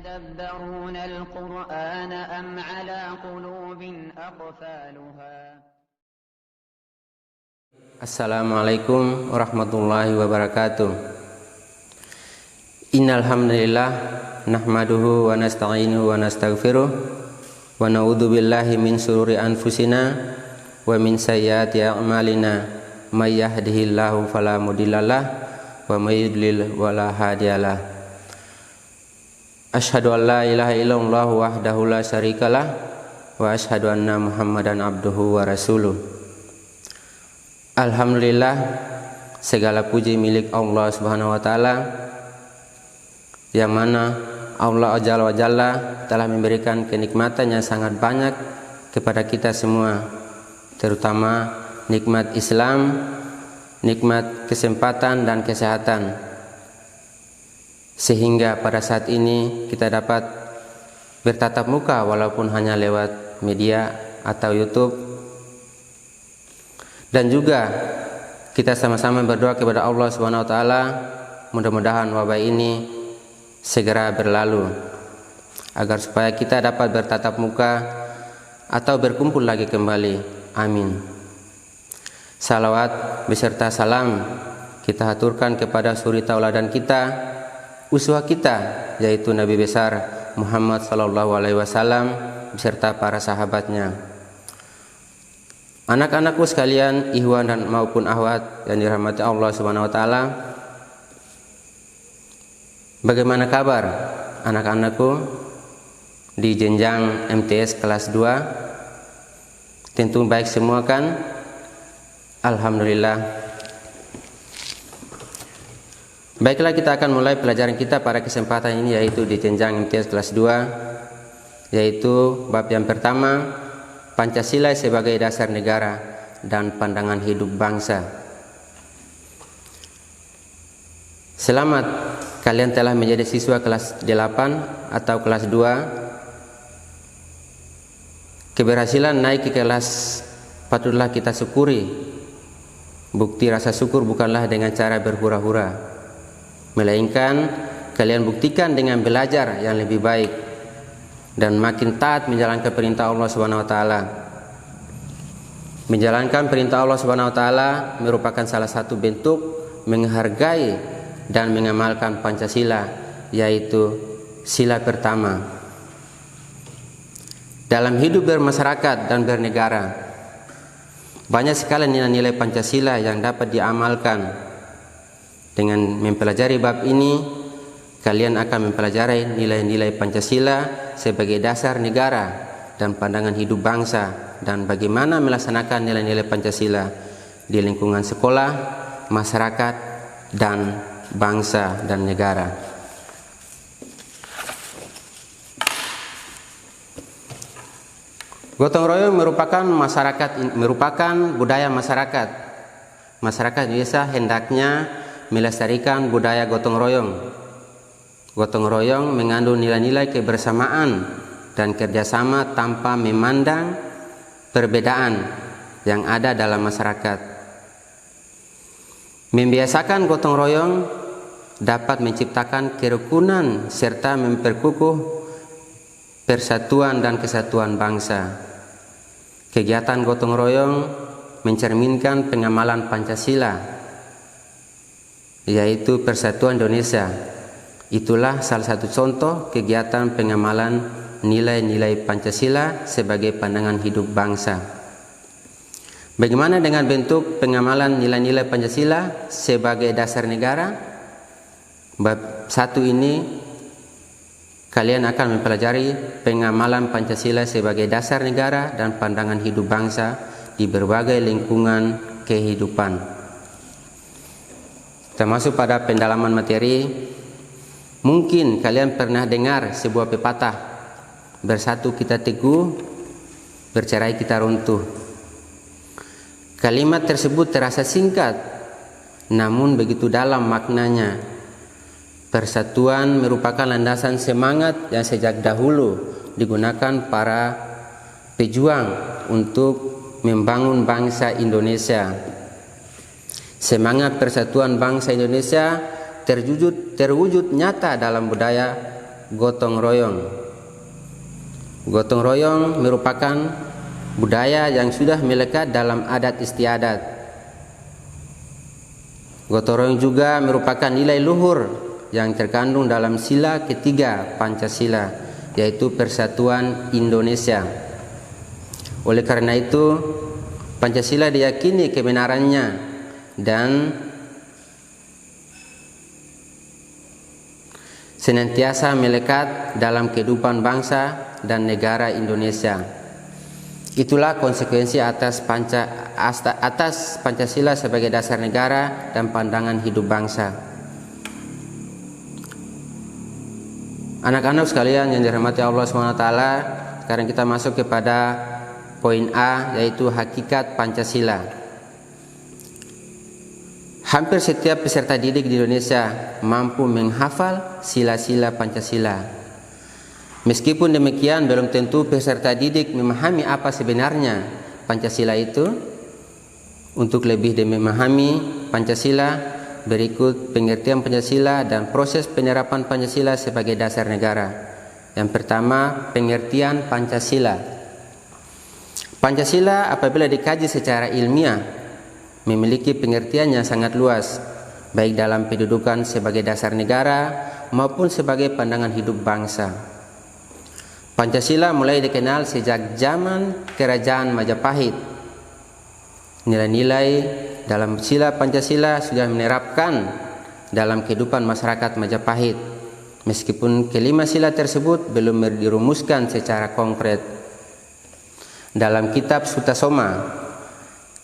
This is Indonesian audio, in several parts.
يتدبرون القرآن أم على قلوب أقفالها. Assalamualaikum warahmatullahi wabarakatuh. Innal hamdalillah nahmaduhu wa nasta'inuhu wa nastaghfiruh wa na'udzu billahi min shururi anfusina wa min sayyiati a'malina may yahdihillahu fala mudhillalah wa may yudlil wala hadiyalah. Asyhadu an la ilaha illallah wahdahu la syarikalah wa asyhadu anna Muhammadan abduhu wa rasuluh. Alhamdulillah, segala puji milik Allah Subhanahu wa taala, yang mana Allah Jalla wa Jalla telah memberikan kenikmatan yang sangat banyak kepada kita semua, terutama nikmat Islam, nikmat kesempatan dan kesehatan, sehingga pada saat ini kita dapat bertatap muka walaupun hanya lewat media atau YouTube. Dan juga kita sama-sama berdoa kepada Allah Subhanahu wa taala, mudah-mudahan wabah ini segera berlalu agar supaya kita dapat bertatap muka atau berkumpul lagi kembali. Amin. Salawat beserta salam kita haturkan kepada suri tauladan kita, uswah kita, yaitu Nabi besar Muhammad sallallahu alaihi wasallam beserta para sahabatnya. Anak-anakku sekalian, ikhwan dan maupun akhwat yang dirahmati Allah Subhanahu wa taala. Bagaimana kabar anak-anakku di jenjang MTS kelas 2? Tentu baik semua kan? Alhamdulillah. Baiklah, kita akan mulai pelajaran kita pada kesempatan ini, yaitu di jenjang MTS kelas 2, yaitu bab yang pertama, Pancasila sebagai dasar negara dan pandangan hidup bangsa. Selamat, kalian telah menjadi siswa kelas 8 atau kelas 2. Keberhasilan naik ke kelas patutlah kita syukuri. Bukti rasa syukur bukanlah dengan cara berhura-hura, melainkan kalian buktikan dengan belajar yang lebih baik dan makin taat menjalankan perintah Allah Subhanahu wa taala. Menjalankan perintah Allah Subhanahu wa taala merupakan salah satu bentuk menghargai dan mengamalkan Pancasila, yaitu sila pertama dalam hidup bermasyarakat dan bernegara. Banyak sekali nilai-nilai Pancasila yang dapat diamalkan. Dengan mempelajari bab ini, kalian akan mempelajari nilai-nilai Pancasila sebagai dasar negara dan pandangan hidup bangsa, dan bagaimana melaksanakan nilai-nilai Pancasila di lingkungan sekolah, masyarakat, dan bangsa dan negara. Gotong royong merupakan budaya masyarakat. Masyarakat Indonesia hendaknya melestarikan budaya gotong royong. Gotong royong mengandung nilai-nilai kebersamaan dan kerjasama tanpa memandang perbedaan yang ada dalam masyarakat. Membiasakan gotong royong dapat menciptakan kerukunan serta memperkukuh persatuan dan kesatuan bangsa. Kegiatan gotong royong mencerminkan pengamalan Pancasila, yaitu Persatuan Indonesia. Itulah salah satu contoh kegiatan pengamalan nilai-nilai Pancasila sebagai pandangan hidup bangsa. Bagaimana dengan bentuk pengamalan nilai-nilai Pancasila sebagai dasar negara? Bab 1 ini kalian akan mempelajari pengamalan Pancasila sebagai dasar negara dan pandangan hidup bangsa di berbagai lingkungan kehidupan. Termasuk pada pendalaman materi, mungkin kalian pernah dengar sebuah pepatah, bersatu kita teguh, bercerai kita runtuh. Kalimat tersebut terasa singkat, namun begitu dalam maknanya. Persatuan merupakan landasan semangat yang sejak dahulu digunakan para pejuang untuk membangun bangsa Indonesia. Semangat persatuan bangsa Indonesia terwujud nyata dalam budaya gotong royong. Gotong royong merupakan budaya yang sudah melekat dalam adat istiadat. Gotong royong juga merupakan nilai luhur yang terkandung dalam sila ketiga Pancasila, yaitu Persatuan Indonesia. Oleh karena itu, Pancasila diyakini kebenarannya dan senantiasa melekat dalam kehidupan bangsa dan negara Indonesia. Itulah konsekuensi atas Pancasila sebagai dasar negara dan pandangan hidup bangsa. Anak-anak sekalian yang dirahmati Allah SWT, sekarang kita masuk kepada poin A, yaitu hakikat Pancasila. Hampir setiap peserta didik di Indonesia mampu menghafal sila-sila Pancasila. Meskipun demikian, belum tentu peserta didik memahami apa sebenarnya Pancasila itu. Untuk lebih memahami Pancasila, berikut pengertian Pancasila dan proses penerapan Pancasila sebagai dasar negara. Yang pertama, pengertian Pancasila. Pancasila apabila dikaji secara ilmiah memiliki pengertian yang sangat luas, baik dalam pendudukan sebagai dasar negara maupun sebagai pandangan hidup bangsa. Pancasila mulai dikenal sejak zaman Kerajaan Majapahit. Nilai-nilai dalam sila Pancasila sudah menerapkan dalam kehidupan masyarakat Majapahit, meskipun kelima sila tersebut belum dirumuskan secara konkret. Dalam kitab Sutasoma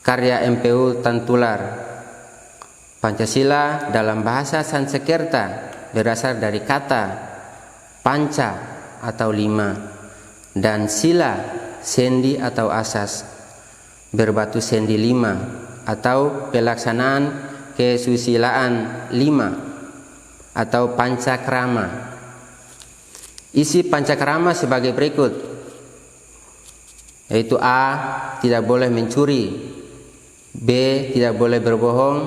karya MPU Tantular, Pancasila dalam bahasa Sanskerta berasal dari kata panca atau lima dan sila sendi atau asas berbatu sendi lima atau pelaksanaan kesusilaan lima atau pancakrama. Isi pancakrama sebagai berikut, yaitu A. Tidak boleh mencuri, B. Tidak boleh berbohong,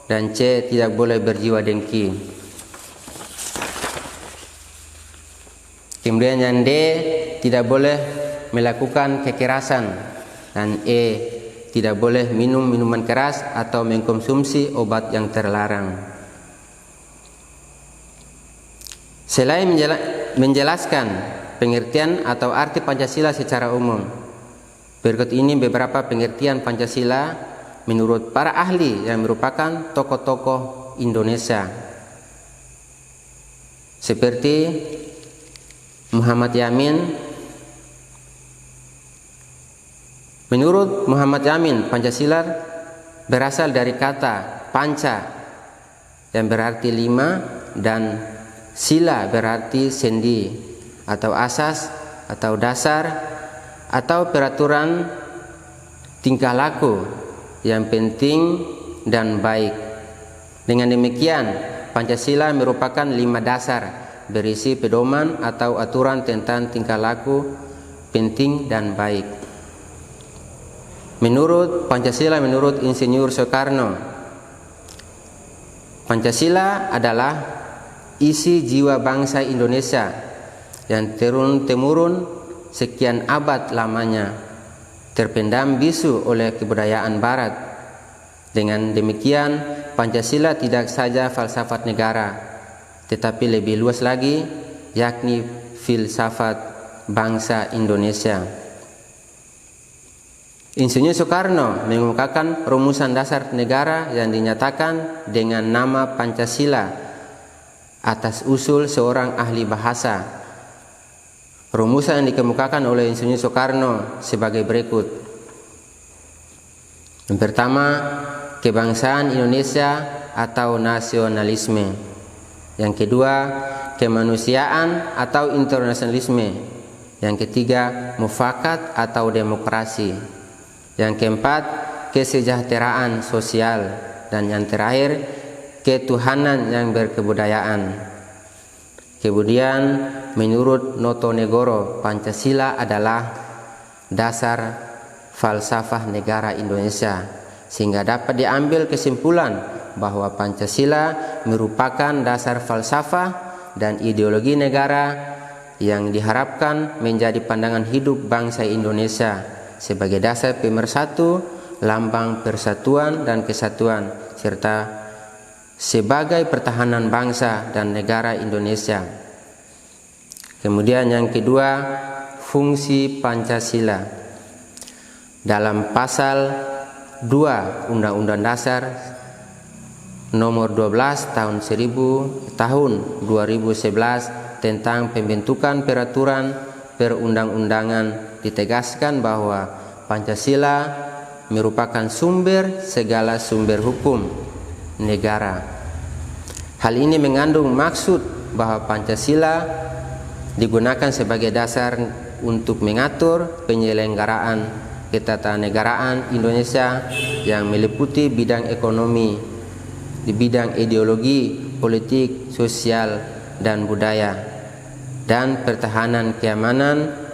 dan C. Tidak boleh berjiwa dengki. Kemudian yang D. Tidak boleh melakukan kekerasan, dan E. Tidak boleh minum minuman keras atau mengkonsumsi obat yang terlarang. Selain menjelaskan pengertian atau arti Pancasila secara umum, berikut ini beberapa pengertian Pancasila menurut para ahli yang merupakan tokoh-tokoh Indonesia, seperti Muhammad Yamin. Menurut Muhammad Yamin, Pancasila berasal dari kata panca yang berarti lima dan sila berarti sendi atau asas atau dasar atau peraturan tingkah laku yang penting dan baik. Dengan demikian, Pancasila merupakan 5 dasar berisi pedoman atau aturan tentang tingkah laku penting dan baik. Menurut Pancasila, menurut Insinyur Soekarno, Pancasila adalah isi jiwa bangsa Indonesia yang turun-temurun sekian abad lamanya, terpendam bisu oleh kebudayaan Barat. Dengan demikian, Pancasila tidak saja falsafat negara, tetapi lebih luas lagi, yakni filsafat bangsa Indonesia. Insinyur Soekarno mengemukakan rumusan dasar negara yang dinyatakan dengan nama Pancasila atas usul seorang ahli bahasa. Rumusan yang dikemukakan oleh Insinyur Soekarno sebagai berikut. Yang pertama, kebangsaan Indonesia atau nasionalisme. Yang kedua, kemanusiaan atau internasionalisme. Yang ketiga, mufakat atau demokrasi. Yang keempat, kesejahteraan sosial. Dan yang terakhir, ketuhanan yang berkebudayaan. Kemudian, menurut Notonegoro, Pancasila adalah dasar falsafah negara Indonesia, sehingga dapat diambil kesimpulan bahwa Pancasila merupakan dasar falsafah dan ideologi negara yang diharapkan menjadi pandangan hidup bangsa Indonesia sebagai dasar pemersatu, lambang persatuan dan kesatuan, serta sebagai pertahanan bangsa dan negara Indonesia. Kemudian yang kedua, fungsi Pancasila. Dalam pasal 2 Undang-Undang Dasar nomor 12 tahun 2011 tentang pembentukan peraturan perundang-undangan ditegaskan bahwa Pancasila merupakan sumber segala sumber hukum negara. Hal ini mengandung maksud bahwa Pancasila digunakan sebagai dasar untuk mengatur penyelenggaraan ketatanegaraan Indonesia yang meliputi bidang ekonomi, di bidang ideologi, politik, sosial, dan budaya, dan pertahanan keamanan.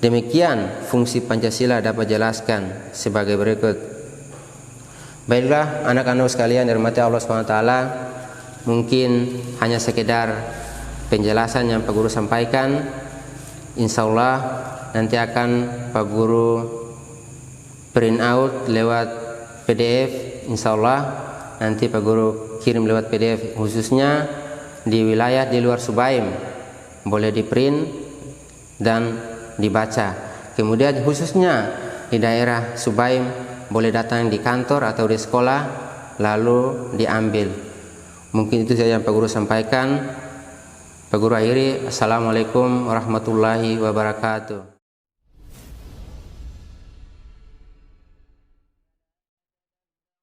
Demikian fungsi Pancasila dapat jelaskan sebagai berikut. Baiklah anak-anak sekalian dirahmati Allah SWT, mungkin hanya sekedar penjelasan yang Pak Guru sampaikan. Insya Allah nanti akan Pak Guru print out lewat PDF. Insya Allah nanti Pak Guru kirim lewat PDF, khususnya di wilayah di luar Subaim boleh di print dan dibaca. Kemudian khususnya di daerah Subaim boleh datang di kantor atau di sekolah lalu diambil. Mungkin itu saja yang Pak Guru sampaikan. Pak Guru akhiri. Assalamualaikum warahmatullahi wabarakatuh.